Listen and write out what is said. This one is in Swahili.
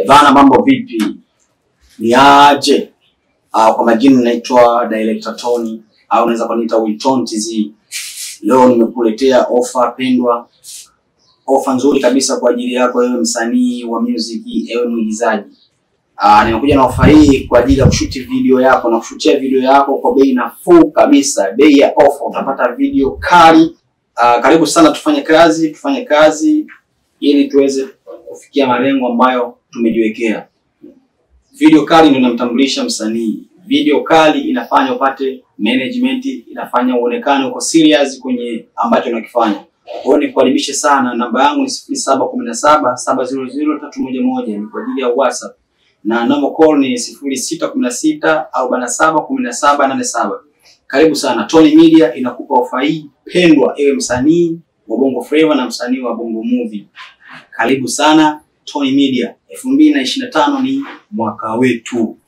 Bana, mambo vipi? Ni aje? Kwa majina naitwa Director Tony au unaweza kuniita Wilton TZ. Leo nimekuletea ofa pendwa. Ofa nzuri kabisa kwa ajili yako wewe msanii wa music, ewe mwigizaji. Nimekuja na ofa hii kwa ajili ya kushuti video yako na kushutia video yako kwa bei nafuu kabisa. Bei ya ofa, utapata video kali. Karibu sana, tufanye kazi ili tuweze kufikia malengo ambayo tumejiwekea. Video kali ndio inamtambulisha msanii. Video kali inafanya upate management, inafanya uonekane uko serious kwenye ambacho unakifanya. Kwa hiyo nikukaribishe sana. Namba yangu ni 0717 700 311, ni kwa ajili ya WhatsApp. Na number call ni 0616 47 1787. Karibu sana. Tony Media inakupa ofa hii pendwa, ewe msanii wa Bongo Flava na msanii wa Bongo Movie. Karibu sana Tony Media. 2025 ni mwaka wetu.